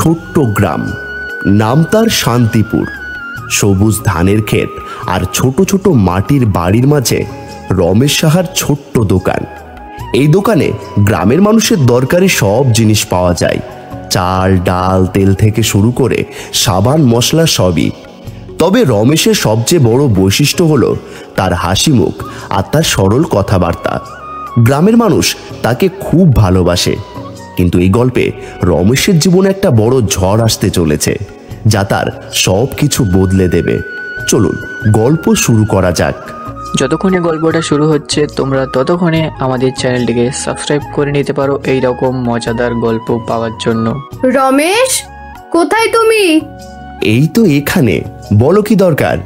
ছোট্ট গ্রাম, নাম তার শান্তিপুর। সবুজ ধানের ক্ষেত আর ছোট ছোট মাটির বাড়ির মাঝে রমেশ সাহার ছোট্ট দোকান। এই দোকানে গ্রামের মানুষের দরকারি সব জিনিস পাওয়া যায়, চাল ডাল তেল থেকে শুরু করে সাবান মশলা সবই। তবে রমেশের সবচেয়ে বড় বৈশিষ্ট্য হলো তার হাসি মুখ আর তার সরল কথাবার্তা। গ্রামের মানুষ তাকে খুব ভালোবাসে। কিন্তু এই গল্পে রমেশের জীবনে একটা বড় ঝড় আসতে চলেছে, যা তার সব কিছু বদলে দেবে। চলুন গল্প শুরু করা যাক। যতক্ষণে গল্পটা শুরু হচ্ছে তোমরা ততক্ষণে আমাদের চ্যানেলটিকে সাবস্ক্রাইব করে নিতে পারো এই রকম মজাদার গল্প পাওয়ার জন্য। রমেশ, কোথায় তুমি? এই তো এখানে, বলো কি দরকার?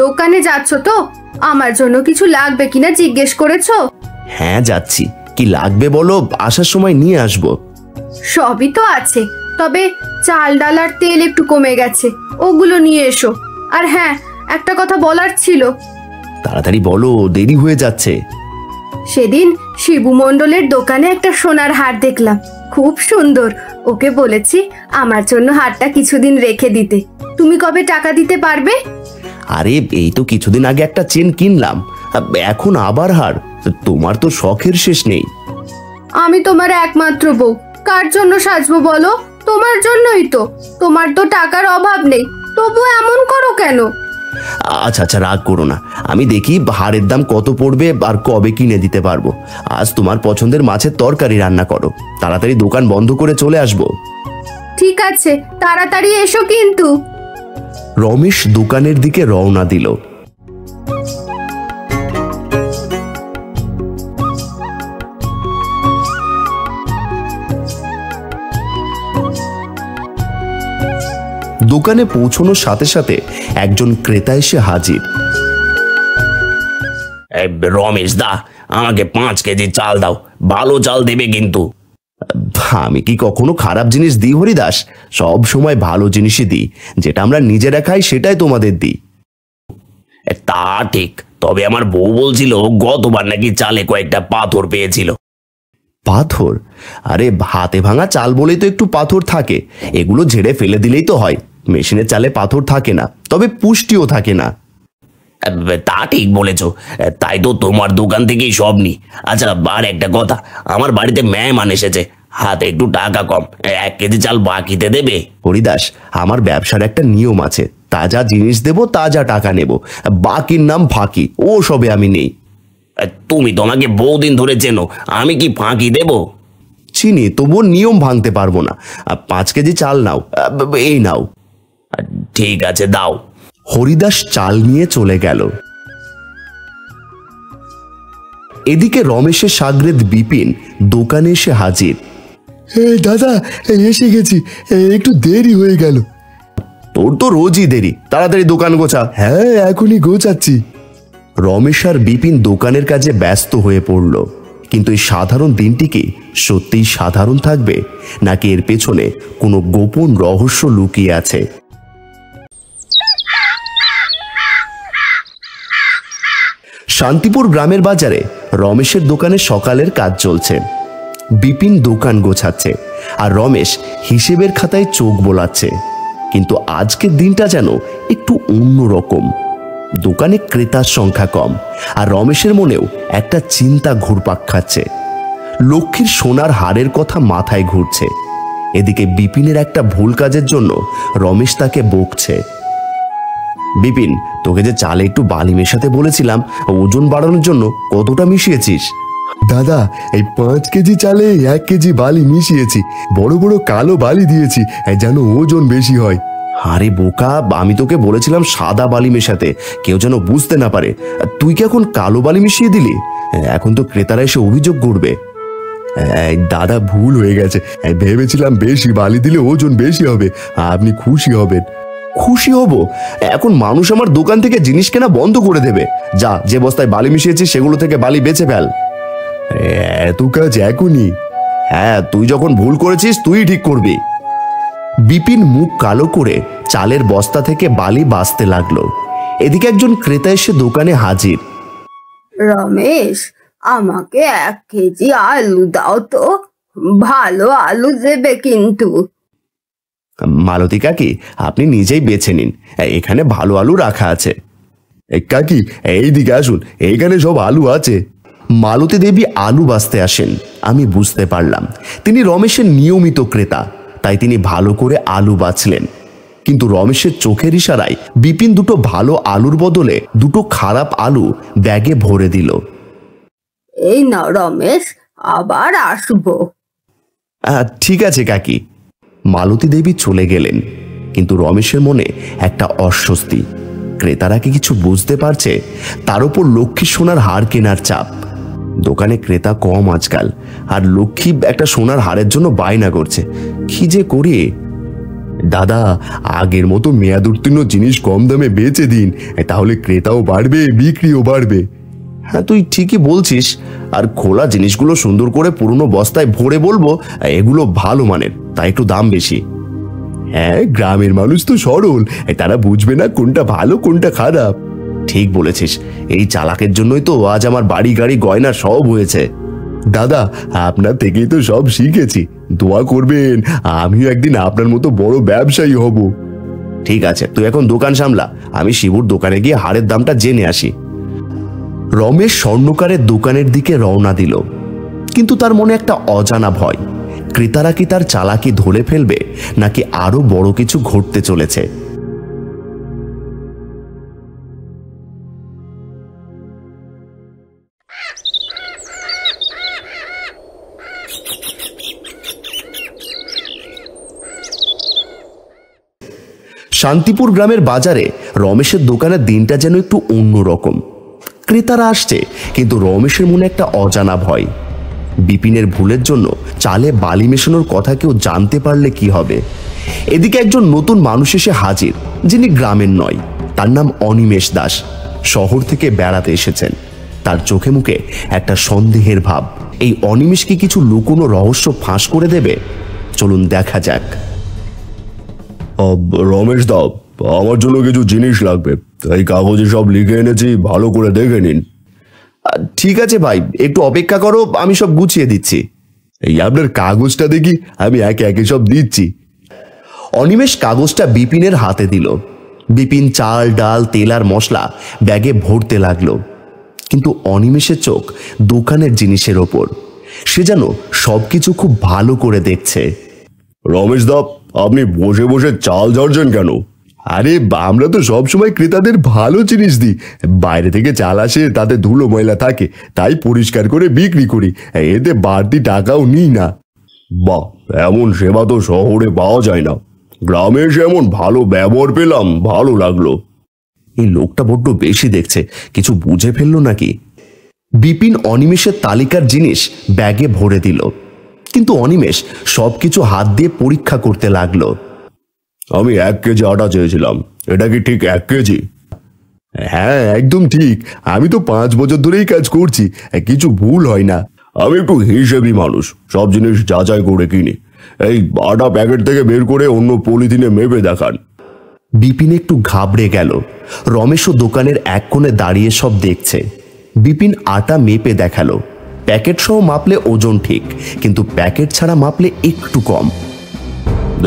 দোকানে যাচ্ছ তো? আমার জন্য কিছু লাগবে কিনা জিজ্ঞেস করেছো? হ্যাঁ যাচ্ছি। কি লাগবে বলো, আসার সময় নিয়ে আসবো। সবই তো আছে, তবে চাল ডাল আর তেল একটু কমে গেছে, ওগুলো নিয়ে এসো। আর হ্যাঁ, একটা কথা বলার ছিল। তাড়াতাড়ি বলো, দেরি হয়ে যাচ্ছে। সেদিন শিবু মণ্ডলের দোকানে একটা সোনার হার দেখলাম, খুব সুন্দর। ওকে বলেছি আমার জন্য হারটা কিছুদিন রেখে দিতে। তুমি কবে টাকা দিতে পারবে? আরে এই তো কিছুদিন আগে একটা চেন কিনলাম, এখন আবার হার? তোমার তো শখের শেষ নেই। আমি তোমার একমাত্র বউ, কার জন্য সাজবো বলো? তোমার জন্যই তো। তোমার তো টাকার অভাব নেই, তবু এমন করো কেন? আচ্ছা আচ্ছা, রাগ করো না। আমি দেখি হারের দাম কত পড়বে আর কবে কিনে দিতে পারবো। আজ তোমার পছন্দের মাছের তরকারি রান্না করো, তাড়াতাড়ি দোকান বন্ধ করে চলে আসবো। ঠিক আছে, তাড়াতাড়ি এসো কিন্তু। রমেশ দোকানের দিকে রওনা দিল। দোকানে পৌঁছানোর সাথে সাথে একজন ক্রেতা এসে হাজির। রমেশ দা, আমাকে 5 কেজি চাল দাও, ভালো চাল দেবে কিন্তু। আমি কি কখনো খারাপ জিনিস দিই হরিদাস? সব সময় ভালো জিনিসই দিই, যেটা আমরা নিজেরা খাই সেটাই তোমাদের দিই। তা ঠিক, তবে আমার বউ বলছিল গতবার নাকি চালে কয়েকটা পাথর পেয়েছিল। পাথর? আরে হাতে ভাঙা চাল বলেই তো একটু পাথর থাকে, এগুলো ঝেড়ে ফেলে দিলেই তো হয়। মেশিনের চালে পাথর থাকে না, তবে পুষ্টিও থাকে না। তা ঠিক বলেছ, তাই তো তোমার দোকান থেকেই সব নি। আচ্ছা, আর একটা কথা, আমার বাড়িতে মেহমান এসেছে, হাতে একটু টাকা কম, 1 কেজি চাল বাকিতে দেবে? হরিদাস, আমার ব্যবসার একটা নিয়ম আছে, তাজা জিনিস দেব, তাজা টাকা নেব, বাকির নাম ফাঁকি, ও সবে আমি নেই। তুমি তো আমাকে বহুদিন ধরে চেনো, আমি কি ফাঁকি দেব? চিনি, তবুও নিয়ম ভাঙতে পারবো না। 5 কেজি চাল নাও, এই নাও। ঠিক আছে, দাও। হরিদাস চাল নিয়ে চলে গেল। এদিকে রমেশের সাগরেদ বিপিন দোকানে এসে হাজির। দাদা, এসে গেছি, একটু দেরি হয়ে গেল। তোর তো রোজই দেরি, তাড়াতাড়ি দোকান গোছা। হ্যাঁ, এখনই গোছাচ্ছি। রমেশ আর বিপিন দোকানের কাজে ব্যস্ত হয়ে পড়ল। কিন্তু এই সাধারণ দিনটি কি সত্যিই সাধারণ থাকবে, নাকি এর পেছনে কোনো গোপন রহস্য লুকিয়ে আছে? শান্তিপুর গ্রামের বাজারে রমেশের দোকানে সকালের কাজ চলছে। বিপিন দোকান গোছাচ্ছে আর রমেশ হিসেবের খাতায় চোখ বোলাচ্ছে। কিন্তু আজকের দিনটা যেন একটু অন্যরকম। দোকানে ক্রেতার সংখ্যা কম, আর রমেশের মনেও একটা চিন্তা ঘুরপাক খাচ্ছে। লক্ষ্মীর সোনার হারের কথা মাথায় ঘুরছে। এদিকে বিপিনের একটা ভুল কাজের জন্য রমেশ তাকে বকছে। বিপিন, তোকে যে চালে একটু বালি মেশাতে বলেছিলাম, ওজন বাড়ানোর জন্য কতটা মিশিয়েছিস? দাদা, এই 5 কেজি চালে 1 কেজি বালি মিশিয়েছি, বড় বড় কালো বালি দিয়েছি, যেন ওজন বেশি হয়। আরে বোকা, আমি তোকে বলেছিলাম সাদা বালি মেশাতে, কেউ যেন বুঝতে না পারে। তুই কি এখন কালো বালি মিশিয়ে দিলি? এখন তো ক্রেতারা এসে অভিযোগ করবে। দাদা, ভুল হয়ে গেছে, ভেবেছিলাম বেশি বালি দিলে ওজন বেশি হবে, আপনি খুশি হবেন। খুশি হব? এখন মানুষ আমার দোকান থেকে জিনিস কেনা বন্ধ করে দেবে। যা, যে বস্তায় বালি মিশিয়েছিস সেগুলো থেকে বালি বেচে ফেল। এত কাজ এখনই? হ্যাঁ, তুই যখন ভুল করেছিস তুই ঠিক করবি। বিপিন মুখ কালো করে চালের বস্তা থেকে বালি বাছতে লাগলো। এদিকে একজন ক্রেতা এসে দোকানে হাজির। রমেশ, আমাকে 1 কেজি আলু দাও তো, ভালো আলু দেবে কিন্তু। মালতী কাকি, আপনি নিজেই বেছে নিন, এখানে ভালো আলু রাখা আছে। কাকি এইদিকে আসুন, এইখানে সব আলু আছে। মালতী দেবী আলু বাছতে আসেন। আমি বুঝতে পারলাম তিনি রমেশের নিয়মিত ক্রেতা, তাই তিনি ভালো করে আলু বাছলেন। কিন্তু রমেশের চোখের ইশারায় বিপিন দুটো ভালো আলুর বদলে দুটো খারাপ আলু ব্যাগে ভরে দিল। এই নাও রমেশ, আবার আসবো। ঠিক আছে কাকি। মালতী দেবী চলে গেলেন, কিন্তু রমেশের মনে একটা অস্বস্তি। ক্রেতারা কি কিছু বুঝতে পারছে? তার উপর লক্ষ্মী সোনার হার কেনার চাপ। দোকানে ক্রেতা কম আজকাল, আর লক্ষ্মী একটা সোনার হারের জন্য বায়না করছে। কি যে করি? দাদা, আগের মতো মেয়াদ উত্তীর্ণ জিনিস কম দামে বেচে দিন, তাহলে ক্রেতাও বাড়বে, বিক্রিও বাড়বে। হ্যাঁ, তুই ঠিকই বলছিস। আর খোলা জিনিসগুলো সুন্দর করে পুরনো বস্তায় ভরে বলবো এগুলো ভালো মানের, তাই একটু দাম বেশি। হ্যাঁ, গ্রামের মানুষ তো সরল, তারা বুঝবে না কোনটা ভালো কোনটা খারাপ। ঠিক বলেছিস। এই চালাকের জন্যই তো আজ আমার বাড়ি গাড়ি গয়না সব হয়েছে। দাদা, আপনার থেকেই তো সব শিখেছি। দোয়া করবেন আমিও একদিন আপনার মতো বড় ব্যবসায়ী হব। ঠিক আছে, তুই এখন দোকান সামলা, আমি শিবুর দোকানে গিয়ে হারের দামটা জেনে আসি। রমেশ স্বর্ণকারের দোকানের দিকে রওনা দিল, কিন্তু তার মনে একটা অজানা ভয়। ক্রেতারা কি তার চালাকি ধরে ফেলবে, নাকি আরো বড় কিছু ঘটতে চলেছে? শান্তিপুর গ্রামের বাজারে রমেশের দোকানের দিনটা যেন একটু অন্যরকম। ক্রেতারা আসছে, কিন্তু রমেশের মনে একটা অজানা ভয়। বিপিনের ভুলের জন্য চালে বালি মেশানোর কথা কেউ জানতে পারলে কি হবে? এদিকে একজন নতুন মানুষ এসে হাজির, যিনি গ্রামের নয়। তার নাম অনিমেষ দাস। শহর থেকে বেড়াতে এসেছেন। তার চোখে মুখে একটা সন্দেহের ভাব। এই অনিমেষ কি কিছু লুকোনো রহস্য ফাঁস করে দেবে? চলুন দেখা যাক। রমেশ দা, আমার জন্য কিছু জিনিস লাগবে, এই কাগজে সব লিখে এনেছি, ভালো করে দেখে নিন। ঠিক আছে ভাই, একটু অপেক্ষা করো, আমি সব গুছিয়ে দিচ্ছি। এই আপনার কাগজটা দেখি, আমি একে একে সব দিচ্ছি। অনিমেষ কাগজটা বিপিনের হাতে দিল। বিপিন চাল ডাল তেল আর মশলা ব্যাগে ভরতে লাগলো, কিন্তু অনিমেষের চোখ দোকানের জিনিসের ওপর। সে যেন সবকিছু খুব ভালো করে দেখছে। রমেশ দা, আপনি বসে বসে চাল ঝাড়ছেন কেন? আরে, আমরা তো সবসময় ক্রেতাদের ভালো জিনিস দিই। বাইরে থেকে চাল আসে, তাতে ধুলো ময়লা থাকে, তাই পরিষ্কার করে বিক্রি করি। এতে বাড়তি টাকাও নিই না। বাহ, এমন সেবা তো শহরে পাওয়া যায় না। গ্রামে এসে এমন ভালো ব্যবহার পেলাম, ভালো লাগলো। এই লোকটা বড্ড বেশি দেখছে, কিছু বুঝে ফেললো নাকি? বিপিন অনিমেষের তালিকার জিনিস ব্যাগে ভরে দিল, কিন্তু অনিমেষ সবকিছু হাত দিয়ে পরীক্ষা করতে লাগলো। আমি 1 কেজি আটা চেয়েছিলাম, এটা কি ঠিক 1 কেজি? হ্যাঁ, একদম ঠিক। আমি তো 5 বছর ধরেই কাজ করছি, কিছু ভুল হয় না। আমি একটু হিসেবি মানুষ, সব জিনিস যাচাই করে কিনি। এই আটা প্যাকেট থেকে বের করে অন্য পলিথিনে মেপে দেখান। বিপিন একটু ঘাবড়ে গেল। রমেশও দোকানের এক কোণে দাঁড়িয়ে সব দেখছে। বিপিন আটা মেপে দেখালো। প্যাকেট সহ মাপলে ওজন ঠিক, কিন্তু প্যাকেট ছাড়া মাপলে একটু কম।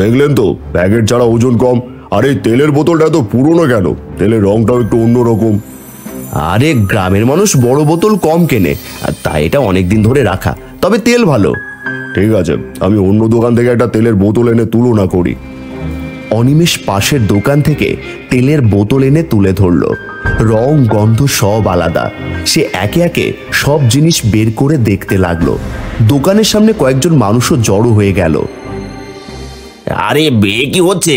দেখলেন তো, প্যাকেট ছাড়া ওজন কম। আর এই তেলের বোতলটা তো পুরনো কেন? তেলের রংটাও একটু অন্যরকম। আরে, গ্রামের মানুষ বড় বোতল কম কেনে, আর তাই এটা অনেকদিন ধরে রাখা, তবে তেল ভালো। ঠিক আছে, আমি অন্য দোকান থেকে একটা তেলের বোতল এনে তুলনা করি। অনিমেষ পাশের দোকান থেকে তেলের বোতল এনে তুলে ধরল। রং গন্ধ সব আলাদা। সে একে একে সব জিনিস বের করে দেখতে লাগলো। দোকানের সামনে কয়েকজন মানুষও জড়ো হয়ে গেল। আরে বে, কি হচ্ছে?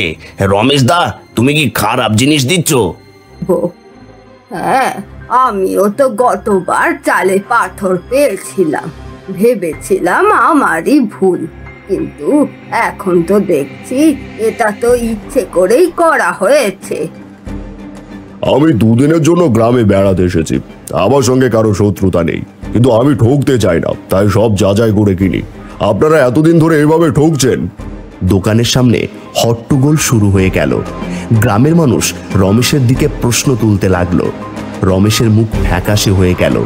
রমেশ দা, তুমি কি খারাপ জিনিস দিচ্ছ? হ্যাঁ, আমিও তো গতবার চালে পাথর পেয়েছিলাম, ভেবেছিলাম আমারই ভুল, কিন্তু এখন তো দেখছি এটা তো ইচ্ছে করেই করা হয়েছে। আমি 2 দিনের জন্য গ্রামে বেড়াতে এসেছি, আমার সঙ্গে কারো শত্রুতা নেই, কিন্তু আমি ঠকতে চাই না, তাই সব যাচাই করে কিনি। আপনারা এতদিন ধরে এভাবে ঠকছেন। দোকানের সামনে হট্টগোল শুরু হয়ে গেল। গ্রামের মানুষ রমেশের দিকে প্রশ্ন তুলতে লাগলো। রমেশের মুখ ফ্যাকাশে হয়ে গেল।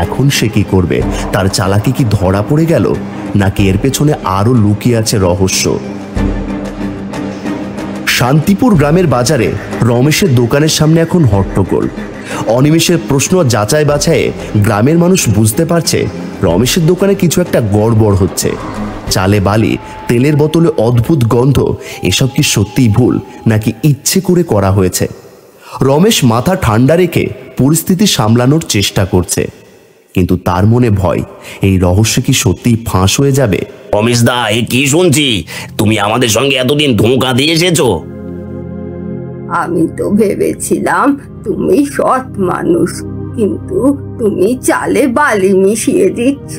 এখন সে কি করবে? তার চালাকি কি ধরা পড়ে গেল, নাকি এর পেছনে আরো লুকিয়ে আছে রহস্য? শান্তিপুর গ্রামের বাজারে রমেশের দোকানের সামনে এখন হট্টগোল। অনিমেষের প্রশ্ন যাচাই বাছাইয়ে গ্রামের মানুষ বুঝতে পারছে রমেশের দোকানে কিছু একটা গড়বড় হচ্ছে। চালে বালি, তেলের বোতলে অদ্ভুত গন্ধ, এসব কি সত্যিই ভুল নাকি ইচ্ছে করে করা হয়েছে? রমেশ মাথা ঠান্ডা রেখে পরিস্থিতি সামলানোর চেষ্টা করছে, কিন্তু তার মনে ভয়, এই রহস্য কি সত্যিই ফাঁস হয়ে যাবে? রমেশ দা, এ কি শুনছি? তুমি আমাদের সঙ্গে এতদিন ধোঁকা দিয়ে এসেছো। আমি তো ভেবেছিলাম তুমি সৎ মানুষ, কিন্তু তুমি চালে বালি মিশিয়ে দিচ্ছ।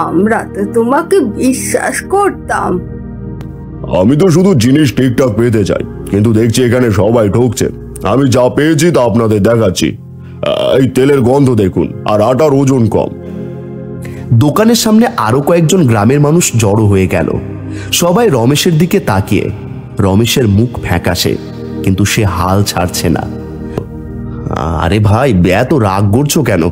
আমরা তো তোমাকে বিশ্বাস করতাম। আমি তো শুধু জিনিস ঠিকঠাক পেতে চাই, কিন্তু দেখছি এখানে সবাই ঠকছে। আমি যা পেয়েছি তা আপনাদের দেখাচ্ছি। এই তেলের গন্ধ দেখুন, আর আটার ওজন কম। দোকানের সামনে আরো কয়েকজন গ্রামের মানুষ জড়ো হয়ে গেল। সবাই রমেশের দিকে তাকিয়ে। রমেশের মুখ ফ্যাকাশে, কিন্তু সে হাল ছাড়ছে না। আরে ভাই, এত রাগ করছো কেন?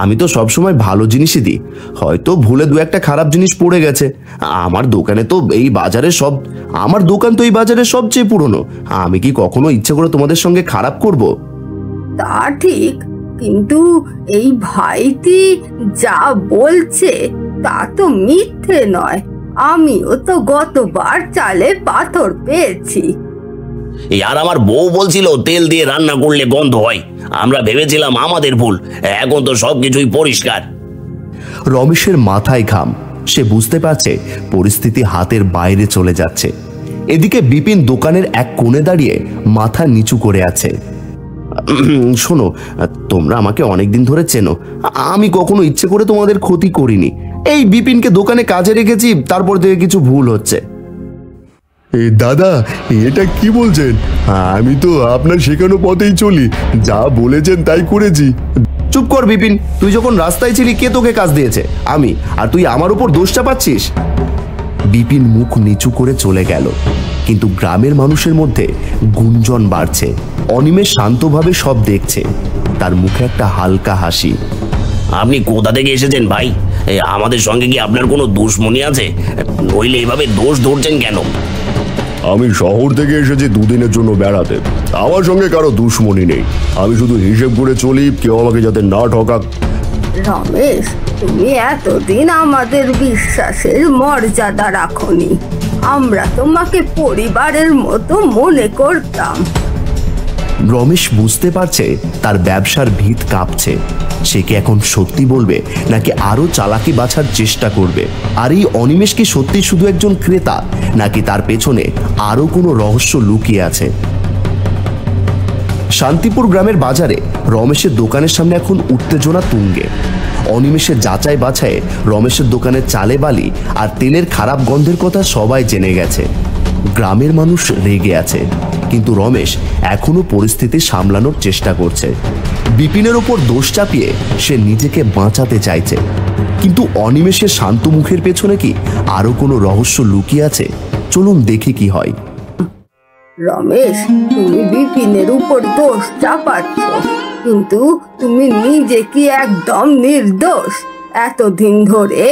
আমি তো সবসময় ভালো জিনিসই দিই, হয়তো ভুলে দু একটা খারাপ জিনিস পড়ে গেছে। আমার দোকান তো এই বাজারের সবচেয়ে পুরনো। আমি কি কখনো ইচ্ছে করে তোমাদের সঙ্গে খারাপ করব? তা ঠিক, কিন্তু এই ভাইটি যা বলছে তা তো মিথ্যে নয়। আমিও তো গতবার চালে পাথর পেয়েছি। আর আমার বউ বলছিল তেল দিয়ে রান্না করলে গন্ধ হয়। আমরা ভেবেছিলাম আমাদের ভুল, এখন তো সবকিছুই পরিষ্কার। রমেশের মাথায় ঘাম। সে বুঝতে পারছে পরিস্থিতি হাতের বাইরে চলে যাচ্ছে। এদিকে বিপিন দোকানের এক কোণে দাঁড়িয়ে মাথা নিচু করে আছে। শোনো, তোমরা আমাকে অনেকদিন ধরে চেনো, আমি কখনো ইচ্ছে করে তোমাদের ক্ষতি করিনি। এই বিপিনকে দোকানে কাজে রেখেছি, তারপর থেকে কিছু ভুল হচ্ছে। দাদা, এটা কি বলছেন? আমি তো আপনার শেখানো পথেই চলি, যা বলেছেন তাই করেছি। চুপ কর বিপিন, তুই যখন রাস্তায় ছিলি কে তোকে কাজ দিয়েছে? আমি। আর তুই আমার উপর দোষ চাপাচ্ছিস? বিপিন মুখ নিচু করে চলে গেল, কিন্তু গ্রামের মানুষের মধ্যে গুঞ্জন বাড়ছে। অনিমেষ শান্তভাবে সব দেখছে, তার মুখে একটা হালকা হাসি। আপনি কোথা থেকে এসেছেন ভাই? আমাদের সঙ্গে কি আপনার কোনো দুশ্মনী আছে? নইলে এভাবে দোষ ধরছেন কেন? আমি শহর থেকে এসেছি দুদিনের জন্য বেড়াতে। আমার সঙ্গে কারো দুশ্মনী নেই। আমি শুধু হিসেব করে চলি, কেউ আমাকে যাতে না ঠকাক। রমেশ, তুমি এতদিন আমাদের বিশ্বাসের মর্যাদা রাখনি। আমরা তোমাকে পরিবারের মতো মনে করতাম। রমেশ বুঝতে পারছে তার ব্যবসার ভিত কাঁপছে। সে কি এখন সত্যি বলবে নাকি আরো চালাকি বাছার চেষ্টা করবে? আর এই অনিমেষ কি সত্যি শুধু একজন ক্রেতা, নাকি তার পেছনে আরো কোনো রহস্য লুকিয়ে আছে? শান্তিপুর গ্রামের বাজারে রমেশের দোকানের সামনে এখন উত্তেজনা তুঙ্গে। অনিমেষের যাচাই বাছায়ে রমেশের দোকানের চালে বালি আর তেলের খারাপ গন্ধের কথা সবাই জেনে গেছে। গ্রামের মানুষ রেগে আছে, কিন্তু রমেশ এখনো পরিস্থিতি সামলানোর চেষ্টা করছে। বিপিনের ওপর দোষ চাপিয়ে সে নিজেকে বাঁচাতে চাইছে, কিন্তু অনিমেষের শান্ত মুখের পেছনে কি আরো কোনো রহস্য লুকিয়ে আছে? চলুন দেখি কি হয়। রমেশ, তুমি বিপিনের উপর দোষ চাপাচ্ছ, কিন্তু তুমি নিজে কি একদম নির্দোষ। এতদিন ধরে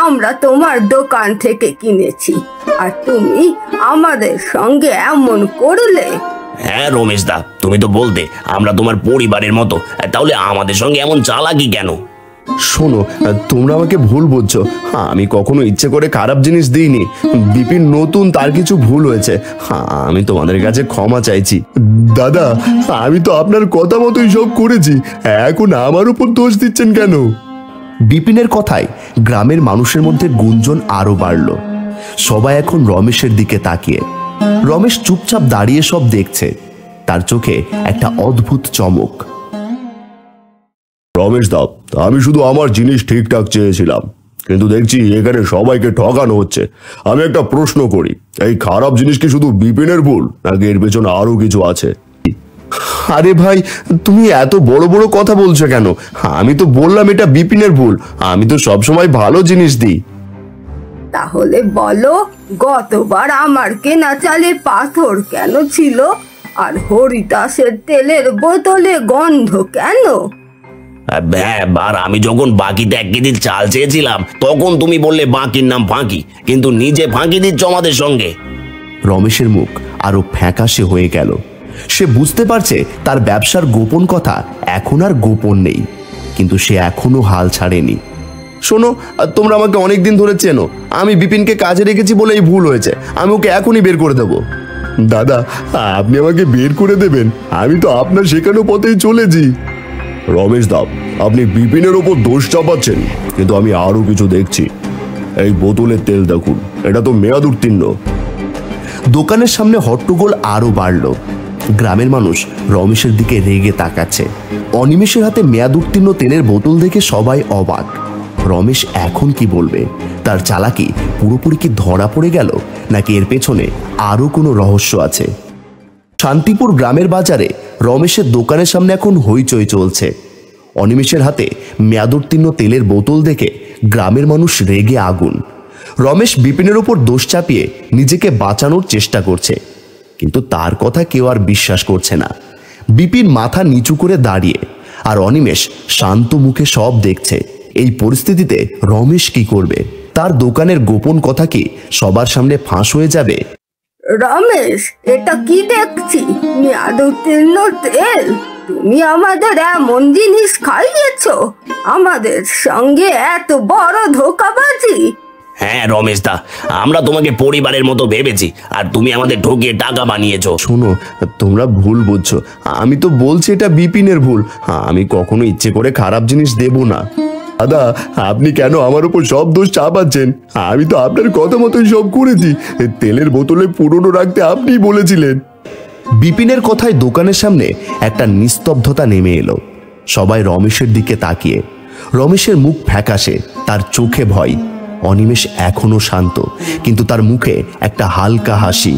আমরা তোমার দোকান থেকে কিনেছি, আর তুমি আমাদের সঙ্গে এমন করলে। হ্যাঁ রমেশ দা, তুমি তো বলতে আমরা তোমার পরিবারের মতো, তাহলে আমাদের সঙ্গে এমন চালাকি কেন? শোনো, তোমরা আমাকে ভুল বুঝছো। আমি কখনো ইচ্ছে করে খারাপ জিনিস দিইনি। বিপিন নতুন, তার কিছু ভুল হয়েছে। আমি তোমাদের কাছে ক্ষমা চাইছি। দাদা, আমি তো আপনার কথা মতোই সব করেছি, এখন আমার উপর দোষ দিচ্ছেন কেন? বিপিনের কথায় গ্রামের মানুষের মধ্যে গুঞ্জন আরো বাড়ল। সবাই এখন রমেশের দিকে তাকিয়ে। রমেশ চুপচাপ দাঁড়িয়ে সব দেখছে, তার চোখে একটা অদ্ভুত চমক। রমেশ দা, আমি শুধু আমার জিনিস ঠিকঠাক চেয়েছিলাম, কিন্তু দেখছি এখানে সবাইকে ঠকানো হচ্ছে। আমি একটা প্রশ্ন করি, এই খারাপ জিনিস কি শুধু বিপিনের ভুল, নাকি এর পেছনে আরো কিছু আছে? আরে ভাই, তুমি এত বড় বড় কথা বলছো কেন? আমি তো বললাম এটা বিপিনের ভুল। আমি তো সবসময় ভালো জিনিস দিই। তাহলে বলো, গতবার আমার কেনা চালে পাথর কেন ছিল? আর হরিদাসের তেলের বোতলে গন্ধ কেন? হ্যাঁ, আর আমি যখন বাকিতে 1 কেজি চাল চেয়েছিলাম তখন তুমি বললে বাকির নাম ফাঁকি, কিন্তু নিজে ফাঁকি দিচ্ছ আমাদের সঙ্গে। রমেশের মুখ আরো ফ্যাকাশে হয়ে গেল। সে বুঝতে পারছে তার ব্যবসার গোপন কথা এখন আর গোপন নেই, কিন্তু সে এখনো হাল ছাড়েনি। শোনো, তোমরা আমাকে অনেকদিন ধরে চেনো, আমি বিপিনকে কাজে রেখেছি বলে এই ভুল হয়েছে, আমি ওকে এখনই বের করে দেবো। দাদা, আপনি আমাকে বের করে দেবেন? আমি তো আপনার শেখানো পথেই চলেছি। রমেশ দা, আপনি বিপিনের ওপর দোষ চাপাচ্ছেন, কিন্তু আমি আরো কিছু দেখছি। এই বোতলের তেল দেখুন, এটা তো মেয়াদ উত্তীর্ণ। দোকানের সামনে হট্টগোল আরো বাড়ল। গ্রামের মানুষ রমেশের দিকে রেগে তাকাচ্ছে। অনিমেষের হাতে মেয়াদ উত্তীর্ণ তেলের বোতল দেখে সবাই অবাক। রমেশ এখন কি বলবে? তার চালাকি পুরোপুরি কি ধরা পড়ে গেল, নাকি এর পেছনে আরো কোনো রহস্য আছে? শান্তিপুর গ্রামের বাজারে রমেশের দোকানের সামনে এখন হইচই চলছে। অনিমেষের হাতে মেয়াদোত্তীর্ণ তেলের বোতল দেখে গ্রামের মানুষ রেগে আগুন। রমেশ বিপিনের ওপর দোষ চাপিয়ে নিজেকে বাঁচানোর চেষ্টা করছে, কিন্তু তার কথা কেউ আর বিশ্বাস করছে না। বিপিন মাথা নিচু করে দাঁড়িয়ে, আর অনিমেষ শান্ত মুখে সব দেখছে। এই পরিস্থিতিতে রমেশ কি করবে? তার দোকানের গোপন কথা কি সবার সামনে ফাঁস হয়ে যাবে? রমেশ, এটা কি দেখছি? মেয়াদ উত্তীর্ণ তেল? তুমি আমাদের এমন জিনিস খাইয়েছো? আমাদের সঙ্গে এত বড় ধোঁকাবাজি? হ্যাঁ রমেশ দা, আমরা তোমাকে পরিবারের মতো ভেবেছি, আর তুমি আমাদের ঠকিয়ে টাকা বানিয়েছো। শোনো, তোমরা ভুল বুঝছো। আমি তো বলছি এটা বিপিনের ভুল। আমি কখনো ইচ্ছে করে খারাপ জিনিস দেব না। দাদা, আপনি কেন আমার উপর সব দোষ চাপাচ্ছেন? আমি তো আপনার কথা মতোই সব করেছি। তেলের বোতলে পুরনো রাখতে আপনিই বলেছিলেন। বিপিনের কথায় দোকানের সামনে একটা নিস্তব্ধতা নেমে এলো। সবাই রমেশের দিকে তাকিয়ে। রমেশের মুখ ফ্যাকাশে, তার চোখে ভয়। অনিমেষ এখনো শান্ত, কিন্তু তার মুখে একটা হালকা হাসি।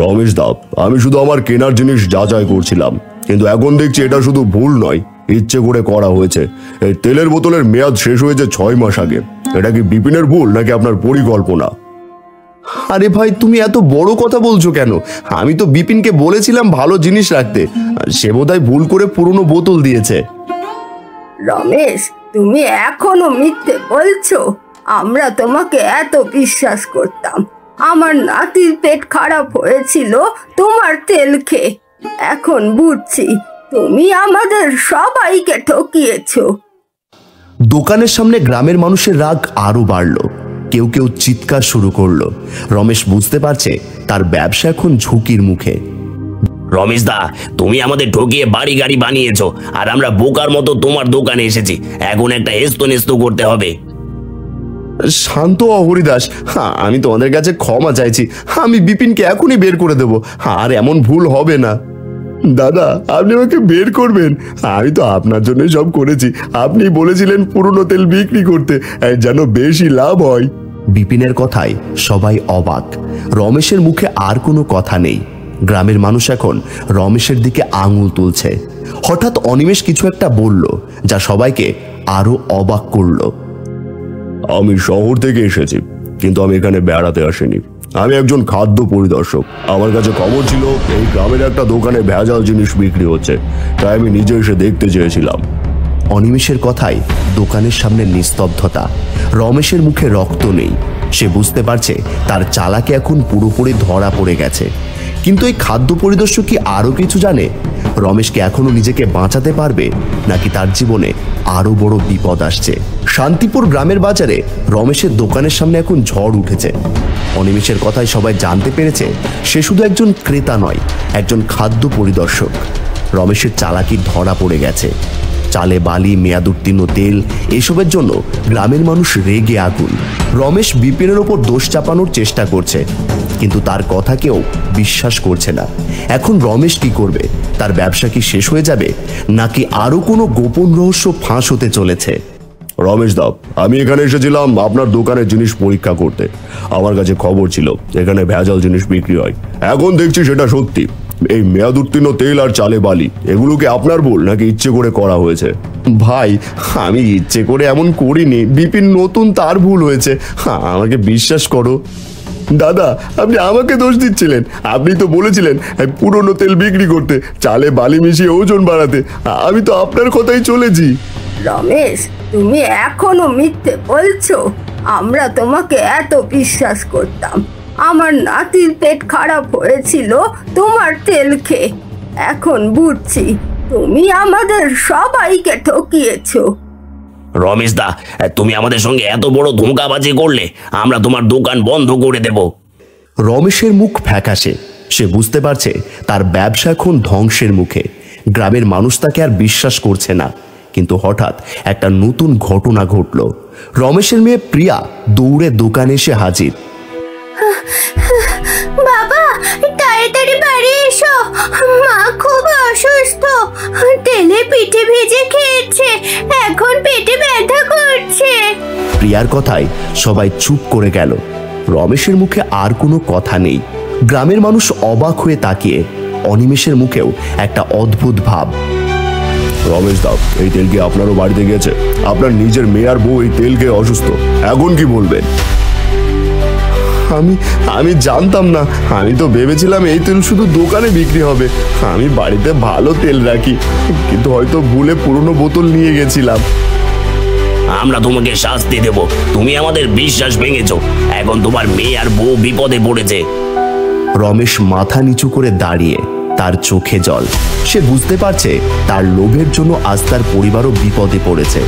রমেশ দা, আমি শুধু আমার কেনার জিনিস যাচাই করছিলাম, কিন্তু এখন দেখছি এটা শুধু ভুল নয়, ইচ্ছে করে করা হয়েছে। এই তেলের বোতলের মেয়াদ শেষ হয়েছে 6 মাস আগে। এটা কি বিপিনের ভুল নাকি আপনার পরিকল্পনা? আরে ভাই, তুমি এত বড় কথা বলছো কেন? আমি তো বিপিনকে বলেছিলাম ভালো জিনিস রাখতে। সে বোধহয় ভুল করে পুরনো বোতল দিয়েছে। রমেশ, তুমি এখনো মিথ্যে বলছো? আমরা তোমাকে এত বিশ্বাস করতাম। আমার নাতির পেট খারাপ হয়েছিল তোমার তেল খেয়ে। এখন বুঝছি তুমি আমাদের সবাইকে ঠকিয়েছো। দোকানের সামনে গ্রামের মানুষের রাগ আরো বাড়ল। কেউ কেউ চিৎকার শুরু করলো। রমেশ বুঝতে পারছে তার ব্যবসা এখন ঝুঁকির মুখে। রমেশ দা, তুমি আমাদের ঠকিয়ে বাড়ি গাড়ি বানিয়েছো, আর আমরা বোকার মতো তোমার দোকানে এসেছি। এখন একটা হেস্তনেস্ত করতে হবে। শান্ত হরিদাস, আমি তোমাদের কাছে ক্ষমা চাইছি। আমি বিপিনকে এখনই বের করে দেবো, আর এমন ভুল হবে না। দাদা, আপনি আমাকে বের করবেন? আমি তো আপনার জন্য সব করেছি। আপনি বলেছিলেন পুরনো তেল বিক্রি করতে, যেন বেশি লাভ হয়। বিপিনের কথায় সবাই অবাক। রমেশের মুখে আর কোনো কথা নেই। গ্রামের মানুষ এখন রমেশের দিকে আঙুল তুলছে। হঠাৎ অনিমেষ কিছু একটা বলল, যা সবাইকে আরো অবাক করলো। আমি শহর থেকে এসেছি, কিন্তু আমি এখানে বেড়াতে আসিনি। আমি একজন খাদ্য পরিদর্শক। আমার কাছে খবর ছিল এই গ্রামের একটা দোকানে ভেজাল জিনিস বিক্রি হচ্ছে, তাই আমি নিজে এসে দেখতে চেয়েছিলাম। অনিমেষের কথায় দোকানের সামনে নিস্তব্ধতা। রমেশের মুখে রক্ত নেই। সে বুঝতে পারছে তার চালাকি এখন পুরোপুরি ধরা পড়ে গেছে। কিন্তু এই খাদ্য পরিদর্শক কি আরো কিছু জানে? রমেশকে এখনো নিজেকে বাঁচাতে পারবে, নাকি তার জীবনে আরো বড় বিপদ আসছে? শান্তিপুর গ্রামের বাজারে রমেশের দোকানের সামনে এখন ঝড় উঠেছে। অনিমেষের কথায় সবাই জানতে পেরেছে সে শুধু একজন ক্রেতা নয়, একজন খাদ্য পরিদর্শক। রমেশের চালাকি ধরা পড়ে গেছে। চালে বালি, মেয়াদ উত্তীর্ণ তেল, এসবের জন্য গ্রামের মানুষ রেগে আগুন। রমেশ বিপিনের ওপর দোষ চাপানোর চেষ্টা করছে, কিন্তু তার কথা কেউ বিশ্বাস করছে না। এখন রমেশ কি করবে? তার ব্যবসা কি শেষ হয়ে যাবে, নাকি আরো কোনো গোপন রহস্য ফাঁস হতে চলেছে? রমেশ দা, আমি এখানে এসেছিলাম আপনার দোকানের জিনিস পরীক্ষা করতে। আমার কাছে খবর ছিল এখানে ভেজাল জিনিস বিক্রি হয়। এখন দেখছি সেটা সত্যি। এই মেয়াদ উত্তীর্ণ তেল আর চালে বালি, এগুলোকে আপনার ভুল নাকি ইচ্ছে করে করা হয়েছে? ভাই, আমি ইচ্ছে করে এমন করিনি। বিপিন নতুন, তার ভুল হয়েছে। আমাকে বিশ্বাস করো। দাদা, আপনি আমাকে দোষ দিচ্ছিলেন। আপনি তো বলেছিলেন পুরনো তেল বিক্রি করতে, চালে বালি মিশিয়ে ওজন বাড়াতে। আমি তো আপনার কথাই চলেছি। রমেশ, তুমি এখনো মিথ্যে বলছো? আমরা তোমাকে এত বিশ্বাস করতাম। আমার নাতির পেট খারাপ হয়েছিল তোমার তেল খেয়ে। এখন বুঝছি তুমি আমাদের সবাইকে ঠকিয়েছো। রমেশ দা, তুমি আমাদের সঙ্গে এত বড় ধোঁকাবাজি করলে আমরা তোমার দোকান বন্ধ করে দেব। রমেশের মুখ ফ্যাকাশে। সে বুঝতে পারছে তার ব্যবসা এখন ধ্বংসের মুখে। গ্রামের মানুষ তাকে আর বিশ্বাস করছে না। কিন্তু হঠাৎ একটা নতুন ঘটনা ঘটল। রমেশের মেয়ে প্রিয়া দৌড়ে দোকানে এসে হাজির। বাবা, তাড়াতাড়ি বাড়ি এসো, মা খুব অসুস্থ, তেলে পিঠে ভেজে খেয়েছে, এখন পেটে ব্যথা করছে। প্রিয়ার কথায় সবাই চুপ করে গেল। রমেশের মুখে আর কোনো কথা নেই। গ্রামের মানুষ অবাক হয়ে তাকিয়ে। অনিমেষের মুখেও একটা অদ্ভুত ভাব। রমেশ দা, এই তেল কি আপনারও বাড়িতে গেছে? আপনার নিজের মেয়ে আর বউ এই তেল খেয়ে অসুস্থ, এখন কি বলবেন? আমি জানতাম না। আমি তো ভেবেছিলাম এই তেল শুধু দোকানে বিক্রি হবে। আমি বাড়িতে ভালো তেল রাখি, কিন্তু হয়তো ভুলে পুরনো বোতল নিয়ে গেছিলাম। আমরা তোমাকে শাস্তি দেব। তুমি আমাদের বিশ্বাস ভেঙেছো। এখন তোমার মেয়ে আর বউ বিপদে পড়েছে। রমেশ মাথা নিচু করে দাঁড়িয়ে, তার চোখে জল। সে বুঝতে পারছে তার লোভের জন্য আজ তার পরিবারও বিপদে পড়েছে।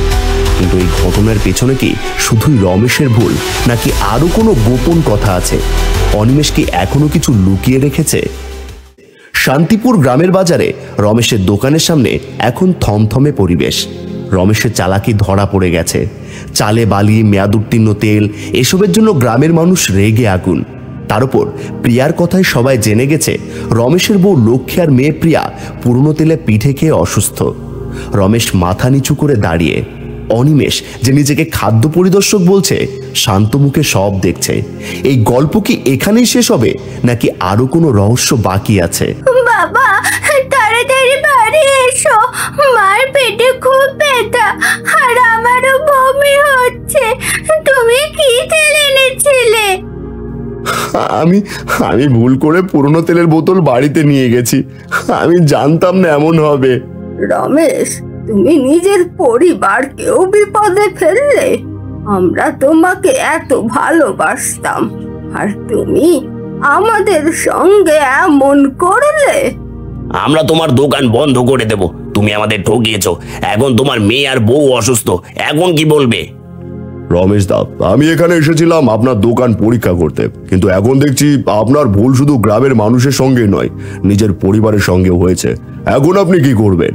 কিন্তু এই ঘটনার পেছনে কি শুধুই রমেশের ভুল, নাকি আরো কোনো গোপন কথা আছে? অনিমেষ কি এখনো কিছু লুকিয়ে রেখেছে? শান্তিপুর গ্রামের বাজারে রমেশের দোকানের সামনে এখন থমথমে পরিবেশ। রমেশের চালাকি ধরা পড়ে গেছে। চালে বালি, মেয়াদ উত্তীর্ণ তেল, এসবের জন্য গ্রামের মানুষ রেগে আগুন। তার উপর প্রিয়ার কথায় সবাই জেনে গেছে রমেশের বউ লক্ষ্মী আর মেয়ে প্রিয়া পুরনো তেলে পিঠে খেয়ে অসুস্থ। রমেশ মাথা নিচু করে দাঁড়িয়ে। অনিমেষ, যে নিজেকে খাদ্য পরিদর্শক বলছে, শান্ত মুখে সব দেখছে। এই গল্প কি এখানেই শেষ হবে, নাকি আরো কোনো রহস্য বাকি আছে? বাবা, তাড়াতাড়ি বাড়ি এসো, মার পেটে খুব ব্যথা আর আমারও বমি হচ্ছে। তুমি কি তেল এনেছিলে? আমি ভুল করে পুরনো তেলের বোতল বাড়িতে নিয়ে গেছি। আমি জানতাম না এমন হবে। রমেশ, তুমি নিজের পরিবারকেও বিপদে ফেললে। আমরা তোমাকে এত ভালোবাসতাম, আর তুমি আমাদের সঙ্গে এমন করলে। আমরা তোমার দোকান বন্ধ করে দেব। তুমি আমাদের ঠকিয়েছো। এখন তোমার মেয়ে আর বউ অসুস্থ, এখন কি বলবে? রমেশ দা, আমি এখানে এসেছিলাম আপনার দোকান পরীক্ষা করতে, কিন্তু এখন দেখছি আপনার ভুল শুধু গ্রামের মানুষের সঙ্গে নয়, নিজের পরিবারের সঙ্গেও হয়েছে। এখন আপনি কি করবেন?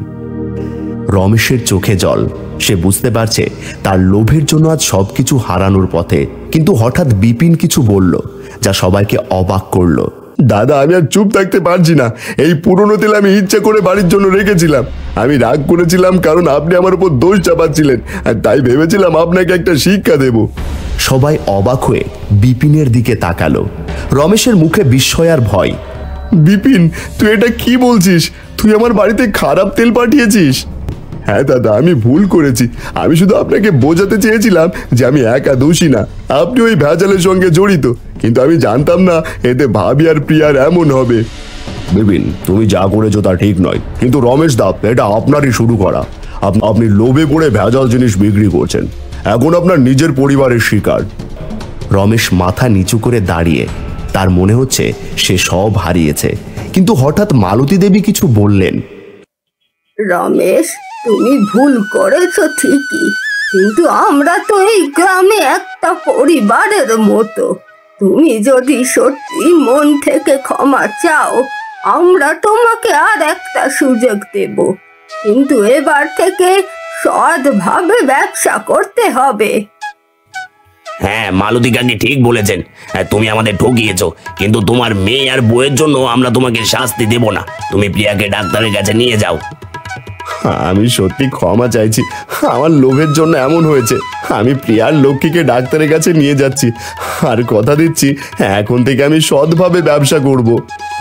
রমেশের চোখে জল। সে বুঝতে পারছে তার লোভের জন্য আজ সবকিছু হারানোর পথে। কিন্তু হঠাৎ বিপিন কিছু বলল, যা সবাইকে অবাক করলো। দাদা, আমি আর চুপ থাকতে পারছি না। এই পুরনো তেল আমি ইচ্ছে করে বাড়ির জন্য রেখেছিলাম। আমি রাগ করেছিলাম কারণ আপনি আমার উপর দোষ চাপাচ্ছিলেন, আর তাই ভেবেছিলাম আপনাকে একটা শিক্ষা দেব। সবাই অবাক হয়ে বিপিনের দিকে তাকালো। রমেশের মুখে বিস্ময় আর ভয়। বিপিন, তুই এটা কি বলছিস? তুই আমার বাড়িতে খারাপ তেল পাঠিয়েছিস? হ্যাঁ দাদা, আমি ভুল করেছি। আমি শুধু আপনাকে বোঝাতে চেয়েছিলাম যে আমি একা দোষী না, আপনি ওই ভেজালের সঙ্গে জড়িত। কিন্তু আমি জানতাম না এতে ভাবি আর প্রিয়ার এমন হবে। বিপিন, তুমি যা করেছো তা ঠিক নয়, কিন্তু রমেশ দা, এটা আপনারই শুরু করা। আপনি লোভে পড়ে ভেজাল জিনিস বিক্রি করছেন। এখন আপনার নিজের পরিবারের শিকার। রমেশ মাথা নিচু করে দাঁড়িয়ে। তার মনে হচ্ছে সে সব হারিয়েছে। কিন্তু হঠাৎ মালতী দেবী কিছু বললেন। রমেশ, তুমি ভুল করেছো ঠিকই, কিন্তু আমরা তো এই গ্রামে একটা পরিবারের মতো। তুমি যদি সত্যি মন থেকে ক্ষমা চাও, আমরা তোমাকে আর একটা সুযোগ দেব। কিন্তু এবার থেকে সৎভাবে ব্যবসা করতে হবে। হ্যাঁ, মালতী কাকি ঠিক বলেছেন। তুমি আমাদের ঠকিয়েছো, কিন্তু তোমার মেয়ে আর বউয়ের জন্য আমরা তোমাকে শাস্তি দেব না। তুমি প্রিয়াকে ডাক্তারের কাছে নিয়ে যাও। আমি সত্যি ক্ষমা চাইছি। আমার লোভের জন্য এমন হয়েছে। আমি প্রিয়ার লক্ষ্মীকে ডাক্তারের কাছে নিয়ে যাচ্ছি, আর কথা দিচ্ছি এখন থেকে আমি সৎভাবে ব্যবসা করব।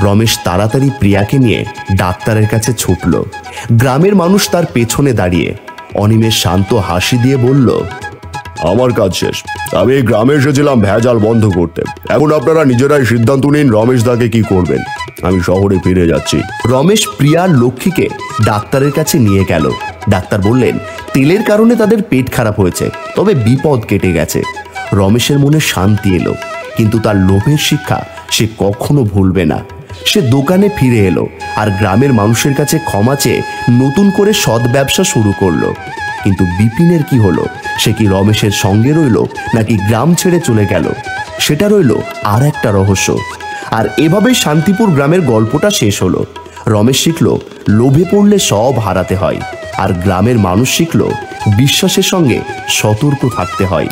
রমেশ তাড়াতাড়ি প্রিয়াকে নিয়ে ডাক্তারের কাছে ছুটল। গ্রামের মানুষ তার পেছনে দাঁড়িয়ে। অনিমেষ শান্ত হাসি দিয়ে বলল, আমার কাজ শেষ। আমি এই গ্রামে এসেছিলাম ভেজাল বন্ধ করতে। এখন আপনারা নিজেরাই সিদ্ধান্ত নিন রমেশ দাকে কি করবেন। আমি শহরে ফিরে যাচ্ছি। রমেশ প্রিয়া আর লক্ষ্মীকে ডাক্তারের কাছে নিয়ে গেল। ডাক্তার বললেন তেলের কারণে তাদের পেট খারাপ হয়েছে, তবে বিপদ কেটে গেছে। রমেশের মনে শান্তি এলো, কিন্তু তার লোভের শিক্ষা সে কখনো ভুলবে না। সে দোকানে ফিরে এলো আর গ্রামের মানুষের কাছে ক্ষমা চেয়ে নতুন করে সৎ ব্যবসা শুরু করলো। কিন্তু বিপিনের কি হলো? সে কি রমেশের সঙ্গে রইল নাকি গ্রাম ছেড়ে চলে গেল? সেটা রইল আর একটা রহস্য। আর এভাবেই শান্তিপুর গ্রামের গল্পটা শেষ হলো। রমেশ শিখল লোভে পড়লে সব হারাতে হয়, আর গ্রামের মানুষ শিখল বিশ্বাসের সঙ্গে সতর্ক থাকতে হয়।